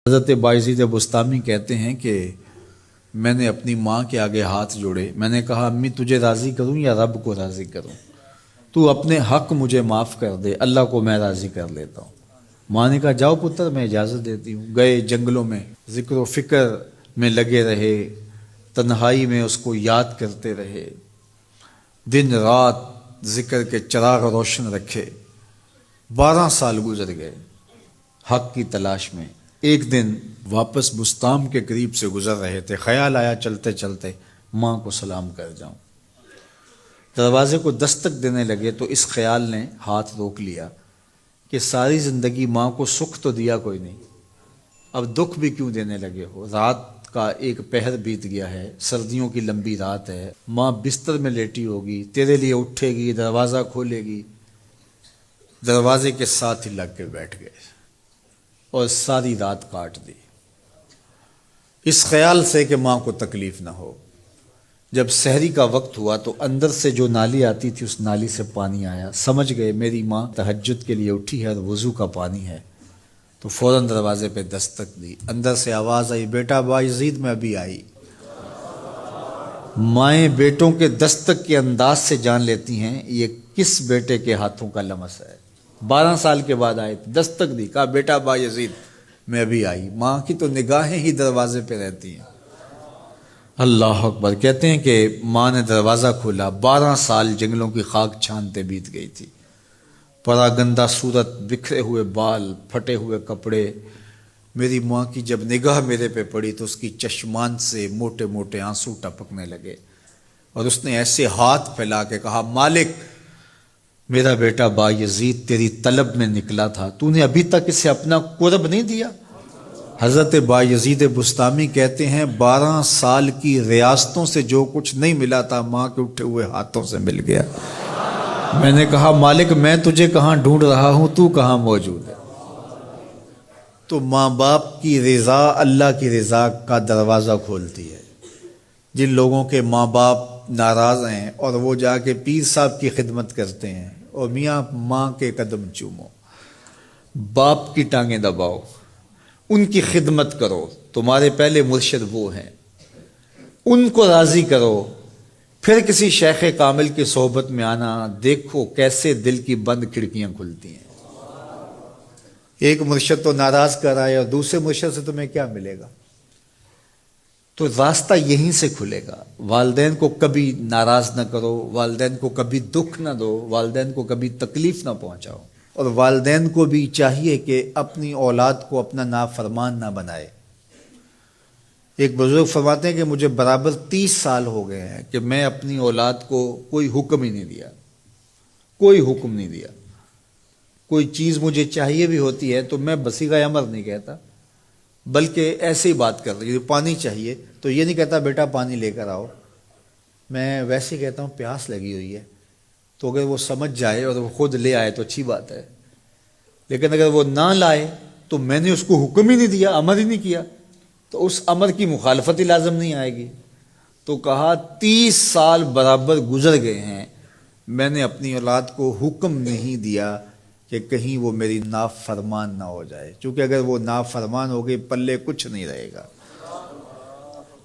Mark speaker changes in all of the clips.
Speaker 1: حضرت بایزید بستامی کہتے ہیں کہ میں نے اپنی ماں کے آگے ہاتھ جوڑے، میں نے کہا امی تجھے راضی کروں یا رب کو راضی کروں؟ تو اپنے حق مجھے معاف کر دے، اللہ کو میں راضی کر لیتا ہوں۔ ماں نے کہا جاؤ پتر میں اجازت دیتی ہوں۔ گئے جنگلوں میں ذکر و فکر میں لگے رہے، تنہائی میں اس کو یاد کرتے رہے، دن رات ذکر کے چراغ روشن رکھے۔ 12 سال گزر گئے حق کی تلاش میں۔ ایک دن واپس بستام کے قریب سے گزر رہے تھے، خیال آیا چلتے چلتے ماں کو سلام کر جاؤں۔ دروازے کو دستک دینے لگے تو اس خیال نے ہاتھ روک لیا کہ ساری زندگی ماں کو سکھ تو دیا کوئی نہیں، اب دکھ بھی کیوں دینے لگے ہو؟ رات کا ایک پہر بیت گیا ہے، سردیوں کی لمبی رات ہے، ماں بستر میں لیٹی ہوگی، تیرے لیے اٹھے گی، دروازہ کھولے گی۔ دروازے کے ساتھ ہی لگ کے بیٹھ گئے اور ساری رات کاٹ دی، اس خیال سے کہ ماں کو تکلیف نہ ہو۔ جب سحری کا وقت ہوا تو اندر سے جو نالی آتی تھی اس نالی سے پانی آیا، سمجھ گئے میری ماں تہجد کے لیے اٹھی ہے اور وضو کا پانی ہے، تو فوراً دروازے پہ دستک دی۔ اندر سے آواز آئی بیٹا بایزید میں ابھی آئی۔ مائیں بیٹوں کے دستک کے انداز سے جان لیتی ہیں یہ کس بیٹے کے ہاتھوں کا لمس ہے۔ 12 سال کے بعد آئے، دستک دی، کہا بیٹا بایزید میں ابھی آئی۔ ماں کی تو نگاہیں ہی دروازے پہ رہتی ہیں۔ اللہ اکبر۔ کہتے ہیں کہ ماں نے دروازہ کھولا، 12 سال جنگلوں کی خاک چھانتے بیت گئی تھی، پراگندہ صورت، بکھرے ہوئے بال، پھٹے ہوئے کپڑے۔ میری ماں کی جب نگاہ میرے پہ پڑی تو اس کی چشمان سے موٹے موٹے آنسو ٹپکنے لگے، اور اس نے ایسے ہاتھ پھیلا کے کہا مالک میرا بیٹا بایزید تیری طلب میں نکلا تھا، تو نے ابھی تک اسے اپنا قرب نہیں دیا۔ حضرت بایزید بستامی کہتے ہیں 12 سال کی ریاستوں سے جو کچھ نہیں ملا تھا ماں کے اٹھے ہوئے ہاتھوں سے مل گیا۔ میں نے کہا مالک میں تجھے کہاں ڈھونڈ رہا ہوں، تو کہاں موجود ہے؟ تو ماں باپ کی رضا اللہ کی رضا کا دروازہ کھولتی ہے۔ جن لوگوں کے ماں باپ ناراض ہیں اور وہ جا کے پیر صاحب کی خدمت کرتے ہیں، اور میاں ماں کے قدم چومو، باپ کی ٹانگیں دباؤ، ان کی خدمت کرو، تمہارے پہلے مرشد وہ ہیں، ان کو راضی کرو، پھر کسی شیخ کامل کی صحبت میں آنا، دیکھو کیسے دل کی بند کھڑکیاں کھلتی ہیں۔ ایک مرشد تو ناراض کر آئے اور دوسرے مرشد سے تمہیں کیا ملے گا؟ تو راستہ یہیں سے کھلے گا۔ والدین کو کبھی ناراض نہ کرو، والدین کو کبھی دکھ نہ دو، والدین کو کبھی تکلیف نہ پہنچاؤ، اور والدین کو بھی چاہیے کہ اپنی اولاد کو اپنا نافرمان نہ بنائے۔ ایک بزرگ فرماتے ہیں کہ مجھے برابر 30 سال ہو گئے ہیں کہ میں اپنی اولاد کو کوئی حکم ہی نہیں دیا، کوئی حکم نہیں دیا۔ کوئی چیز مجھے چاہیے بھی ہوتی ہے تو میں بصیغہ امر نہیں کہتا، بلکہ ایسے ہی بات کر رہی ہوں۔ پانی چاہیے تو یہ نہیں کہتا بیٹا پانی لے کر آؤ، میں ویسے ہی کہتا ہوں پیاس لگی ہوئی ہے، تو اگر وہ سمجھ جائے اور وہ خود لے آئے تو اچھی بات ہے، لیکن اگر وہ نہ لائے تو میں نے اس کو حکم ہی نہیں دیا، امر ہی نہیں کیا، تو اس امر کی مخالفت ہی لازم نہیں آئے گی۔ تو کہا 30 سال برابر گزر گئے ہیں، میں نے اپنی اولاد کو حکم نہیں دیا کہ کہیں وہ میری نافرمان نہ ہو جائے، چونکہ اگر وہ نافرمان ہو گئی پلے کچھ نہیں رہے گا۔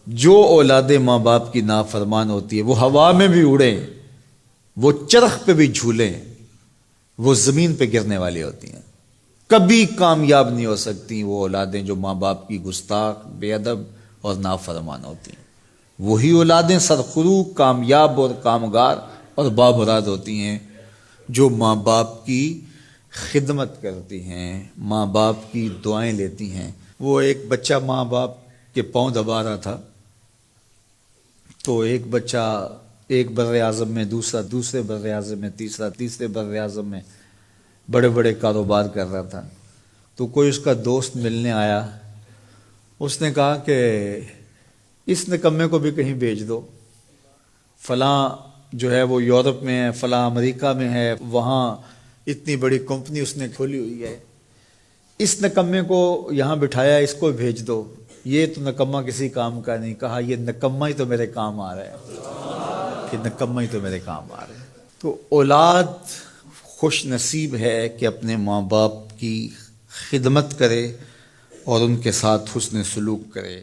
Speaker 1: جو اولاد ماں باپ کی نافرمان ہوتی ہے وہ ہوا میں بھی اڑیں، وہ چرخ پہ بھی جھولیں، وہ زمین پہ گرنے والی ہوتی ہیں، کبھی کامیاب نہیں ہو سکتی وہ اولادیں جو ماں باپ کی گستاخ، بے ادب اور نافرمان ہوتی ہیں۔ وہی اولادیں سرخرو، کامیاب اور کامگار اور بامراد ہوتی ہیں جو ماں باپ کی خدمت کرتی ہیں، ماں باپ کی دعائیں لیتی ہیں۔ وہ ایک بچہ ماں باپ کے پاؤں دبا رہا تھا، تو ایک بچہ ایک بر اعظم میں، دوسرا دوسرے بر اعظم میں، تیسرا تیسرے بر اعظم میں بڑے بڑے کاروبار کر رہا تھا۔ تو کوئی اس کا دوست ملنے آیا، اس نے کہا کہ اس نکمے کو بھی کہیں بھیج دو، فلاں جو ہے وہ یورپ میں ہے، فلاں امریکہ میں ہے، وہاں اتنی بڑی کمپنی اس نے کھولی ہوئی ہے، اس نکمے کو یہاں بٹھایا، اس کو بھیج دو، یہ تو نکمہ کسی کام کا نہیں۔ کہا یہ نکمہ ہی تو میرے کام آ رہا ہے، کہ نکمہ ہی تو میرے کام آ رہا ہے۔ تو اولاد خوش نصیب ہے کہ اپنے ماں باپ کی خدمت کرے، اور ان کے ساتھ حسن سلوک کرے۔